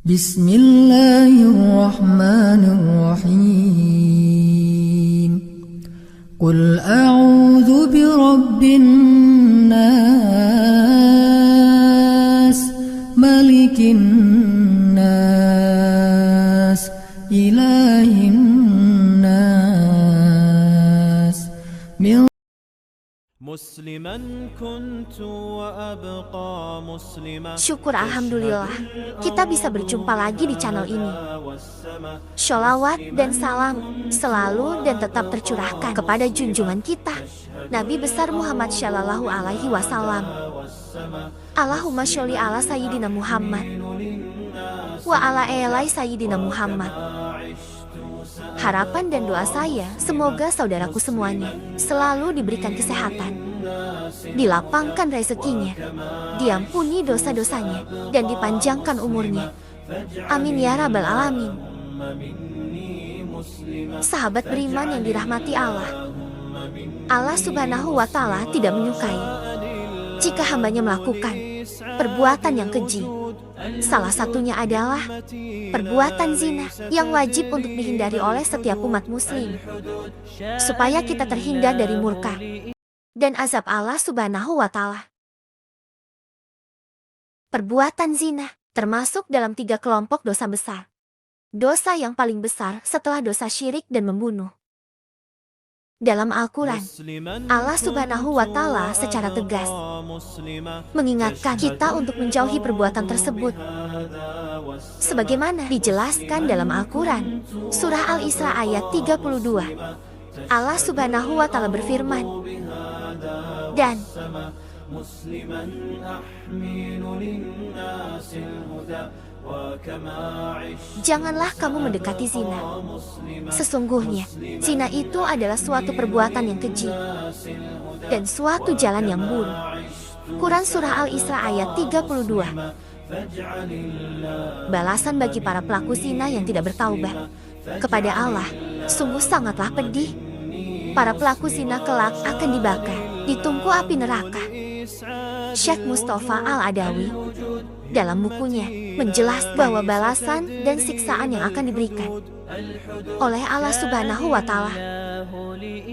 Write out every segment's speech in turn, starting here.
Bismillahirrahmanirrahim. Qul a'udzu birabbin nas, malikin nas, ilahin nas. Syukur alhamdulillah, kita bisa berjumpa lagi di channel ini. Sholawat dan salam selalu dan tetap tercurahkan kepada junjungan kita, Nabi besar Muhammad Shallallahu Alaihi Wasallam. Allahumma sholli ala Sayyidina Muhammad wa ala elai Sayyidina Muhammad. Harapan dan doa saya, semoga saudaraku semuanya selalu diberikan kesehatan, dilapangkan rezekinya, diampuni dosa-dosanya, dan dipanjangkan umurnya. Amin ya rabbal alamin. Sahabat beriman yang dirahmati Allah, Allah Subhanahu wa Ta'ala tidak menyukai jika hambanya melakukan perbuatan yang keji. Salah satunya adalah perbuatan zina yang wajib untuk dihindari oleh setiap umat muslim, supaya kita terhindar dari murka dan azab Allah Subhanahu wa Ta'ala. Perbuatan zina termasuk dalam 3 kelompok dosa besar. Dosa yang paling besar setelah dosa syirik dan membunuh. Dalam Al-Quran, Allah Subhanahu wa Ta'ala secara tegas mengingatkan kita untuk menjauhi perbuatan tersebut. Sebagaimana dijelaskan dalam Al-Quran, Surah Al-Isra ayat 32, Allah Subhanahu wa Ta'ala berfirman, dan janganlah kamu mendekati zina. Sesungguhnya, zina itu adalah suatu perbuatan yang keji dan suatu jalan yang buruk. Quran Surah Al-Isra ayat 32. Balasan bagi para pelaku zina yang tidak bertaubat kepada Allah sungguh sangatlah pedih. Para pelaku zina kelak akan dibakar di tungku api neraka. Syekh Mustafa Al-Adawi dalam bukunya menjelaskan bahwa balasan dan siksaan yang akan diberikan oleh Allah Subhanahu wa Ta'ala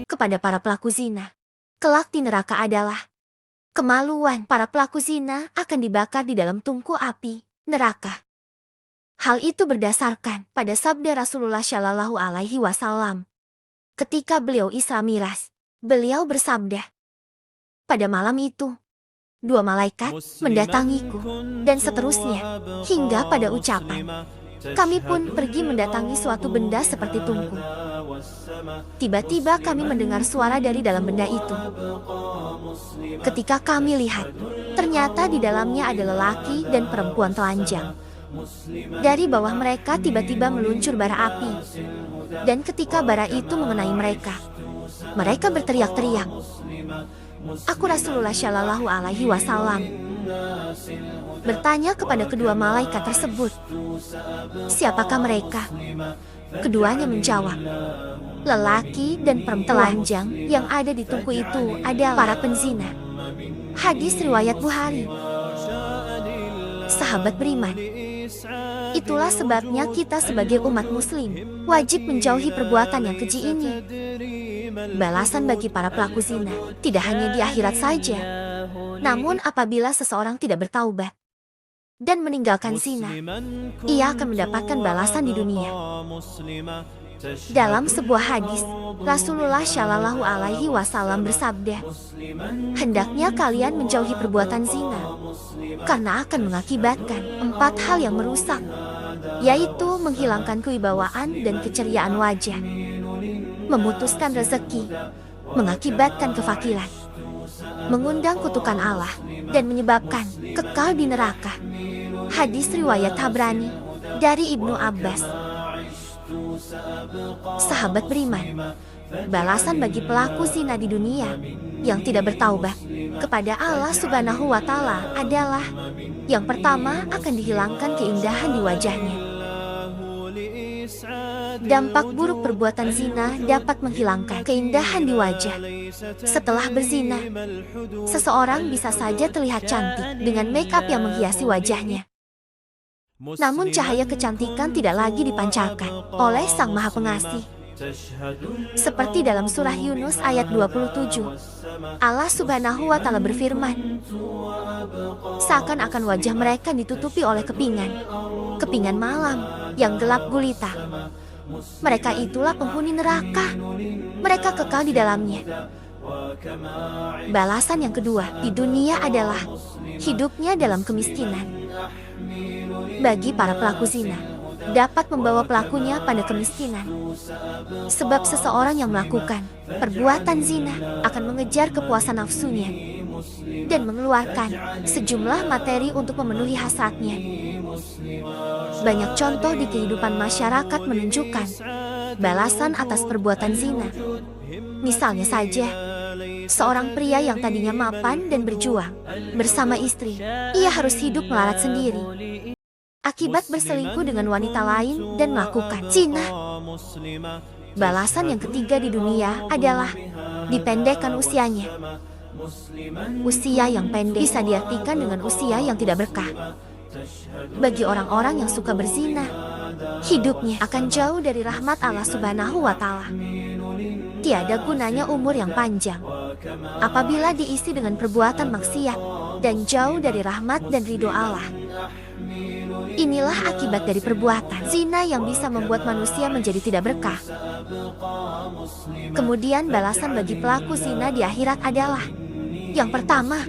kepada para pelaku zina kelak di neraka adalah kemaluan. Para pelaku zina akan dibakar di dalam tungku api neraka. Hal itu berdasarkan pada sabda Rasulullah Shallallahu Alaihi Wasallam ketika beliau Isra Mi'raj. Beliau bersabda, pada malam itu 2 malaikat mendatangiku, dan seterusnya, hingga pada ucapan, kami pun pergi mendatangi suatu benda seperti tungku. Tiba-tiba kami mendengar suara dari dalam benda itu. Ketika kami lihat, ternyata di dalamnya ada lelaki dan perempuan telanjang. Dari bawah mereka tiba-tiba meluncur bara api, dan ketika bara itu mengenai mereka, mereka berteriak-teriak, "Aku Rasulullah Shallallahu Alaihi Wasallam." Bertanya kepada kedua malaikat tersebut, "Siapakah mereka?" Keduanya menjawab, "Lelaki dan perempuan telanjang yang ada di tungku itu adalah para penzina." Hadis riwayat Bukhari. Sahabat beriman, itulah sebabnya kita sebagai umat muslim wajib menjauhi perbuatan yang keji ini. Balasan bagi para pelaku zina tidak hanya di akhirat saja, namun apabila seseorang tidak bertaubat dan meninggalkan zina, ia akan mendapatkan balasan di dunia. Dalam sebuah hadis, Rasulullah Shallallahu Alaihi Wasallam bersabda, hendaknya kalian menjauhi perbuatan zina, karena akan mengakibatkan 4 hal yang merusak, yaitu menghilangkan kewibawaan dan keceriaan wajah, memutuskan rezeki, mengakibatkan kefakiran, mengundang kutukan Allah, dan menyebabkan kekal di neraka. Hadis riwayat Tabrani dari Ibnu Abbas. Sahabat beriman, balasan bagi pelaku zina di dunia yang tidak bertaubat kepada Allah Subhanahu wa Ta'ala adalah yang pertama, akan dihilangkan keindahan di wajahnya. Dampak buruk perbuatan zina dapat menghilangkan keindahan di wajah. Setelah berzina, seseorang bisa saja terlihat cantik dengan make up yang menghiasi wajahnya. Namun cahaya kecantikan tidak lagi dipancarkan oleh Sang Maha Pengasih. Seperti dalam surah Yunus ayat 27, Allah Subhanahu wa Ta'ala berfirman, seakan-akan wajah mereka ditutupi oleh kepingan malam yang gelap gulita. Mereka itulah penghuni neraka, mereka kekal di dalamnya. Balasan yang kedua di dunia adalah hidupnya dalam kemiskinan. Bagi para pelaku zina, dapat membawa pelakunya pada kemiskinan. Sebab seseorang yang melakukan perbuatan zina akan mengejar kepuasan nafsunya dan mengeluarkan sejumlah materi untuk memenuhi hasratnya. Banyak contoh di kehidupan masyarakat menunjukkan balasan atas perbuatan zina. Misalnya saja, seorang pria yang tadinya mapan dan berjuang bersama istri, ia harus hidup melarat sendiri akibat berselingkuh dengan wanita lain dan melakukan zina. Balasan yang ketiga di dunia adalah dipendekkan usianya. Usia yang pendek bisa diartikan dengan usia yang tidak berkah. Bagi orang-orang yang suka berzina, hidupnya akan jauh dari rahmat Allah Subhanahu wa Ta'ala. Tiada gunanya umur yang panjang apabila diisi dengan perbuatan maksiat dan jauh dari rahmat dan ridho Allah. Inilah akibat dari perbuatan zina yang bisa membuat manusia menjadi tidak berkah. Kemudian balasan bagi pelaku zina di akhirat adalah, yang pertama,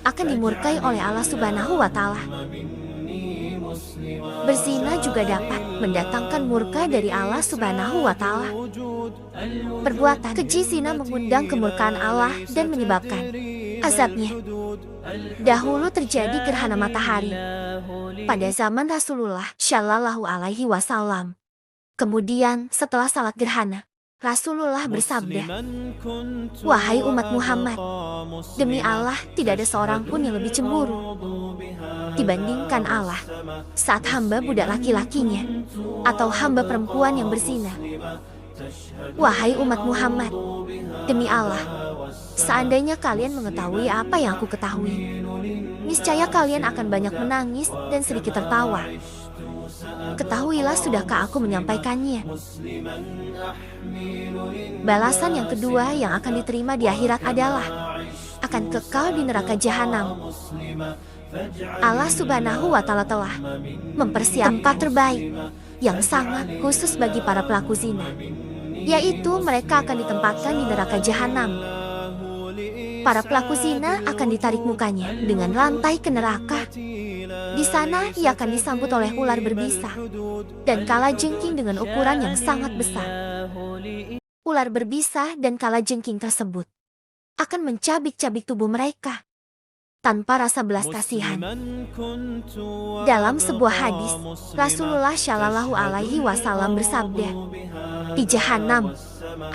akan dimurkai oleh Allah Subhanahu wa Ta'ala. Berzina juga dapat mendatangkan murka dari Allah Subhanahu wa Ta'ala. Perbuatan keji zina mengundang kemurkaan Allah dan menyebabkan azabnya. Dahulu terjadi gerhana matahari pada zaman Rasulullah Shallallahu Alaihi Wasallam. Kemudian setelah salat gerhana, Rasulullah bersabda, "Wahai umat Muhammad, demi Allah tidak ada seorang pun yang lebih cemburu dibandingkan Allah saat hamba budak laki-lakinya atau hamba perempuan yang berzina. Wahai umat Muhammad, demi Allah, seandainya kalian mengetahui apa yang aku ketahui, niscaya kalian akan banyak menangis dan sedikit tertawa. Ketahuilah sudahkah aku menyampaikannya." Balasan yang kedua yang akan diterima di akhirat adalah akan kekal di neraka jahanam. Allah Subhanahu wa Ta'ala telah mempersiapkan tempat terbaik yang sangat khusus bagi para pelaku zina, yaitu mereka akan ditempatkan di neraka jahanam. Para pelaku zina akan ditarik mukanya dengan rantai ke neraka. Di sana ia akan disambut oleh ular berbisa dan kalajengking dengan ukuran yang sangat besar. Ular berbisa dan kalajengking tersebut akan mencabik-cabik tubuh mereka tanpa rasa belas kasihan. Dalam sebuah hadis, Rasulullah Shallallahu Alaihi Wasallam bersabda, di Jahanam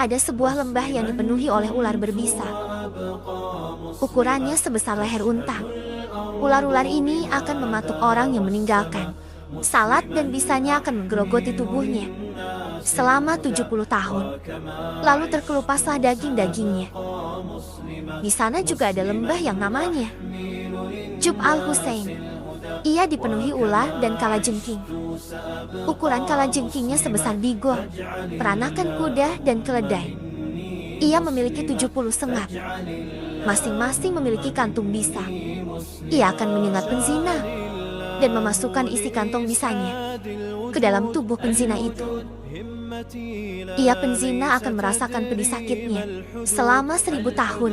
ada sebuah lembah yang dipenuhi oleh ular berbisa. Ukurannya sebesar leher unta. Ular-ular ini akan mematuk orang yang meninggalkan salat dan bisanya akan menggerogoti tubuhnya selama 70 tahun. Lalu terkelupaslah daging-dagingnya. Di sana juga ada lembah yang namanya Jub al-Husain. Ia dipenuhi ular dan kalajengking. Ukuran kalajengkingnya sebesar bigol, peranakan kuda dan keledai. Ia memiliki 70 sengat. Masing-masing memiliki kantung bisa. Ia akan menyengat penzina dan memasukkan isi kantong bisanya ke dalam tubuh penzina itu. Ia penzina akan merasakan pedih sakitnya selama 1000 tahun.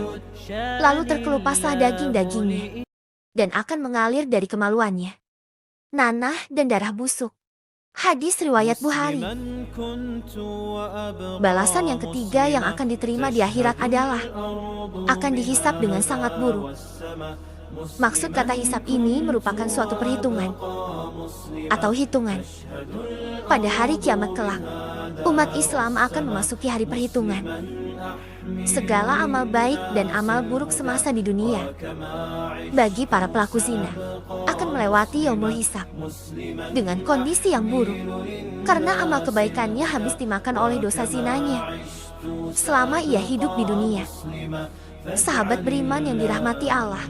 Lalu terkelupaslah daging-dagingnya dan akan mengalir dari kemaluannya nanah dan darah busuk. Hadis riwayat Bukhari. Balasan yang ketiga yang akan diterima di akhirat adalah akan dihisap dengan sangat buruk. Maksud kata hisap ini merupakan suatu perhitungan atau hitungan. Pada hari kiamat kelak, umat Islam akan memasuki hari perhitungan. Segala amal baik dan amal buruk semasa di dunia bagi para pelaku zina akan melewati yaumul hisab dengan kondisi yang buruk karena amal kebaikannya habis dimakan oleh dosa zinanya selama ia hidup di dunia. Sahabat beriman yang dirahmati Allah,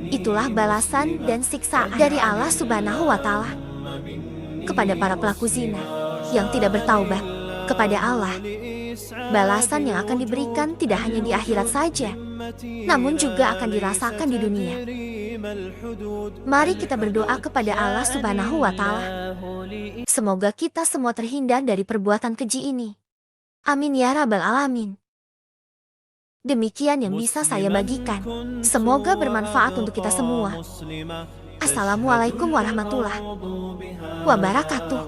itulah balasan dan siksaan dari Allah Subhanahu wa Ta'ala kepada para pelaku zina yang tidak bertaubat kepada Allah. Balasan yang akan diberikan tidak hanya di akhirat saja, namun juga akan dirasakan di dunia. Mari kita berdoa kepada Allah Subhanahu wa Ta'ala. Semoga kita semua terhindar dari perbuatan keji ini. Amin ya Rabbal Alamin. Demikian yang bisa saya bagikan. Semoga bermanfaat untuk kita semua. Assalamualaikum warahmatullahi wabarakatuh.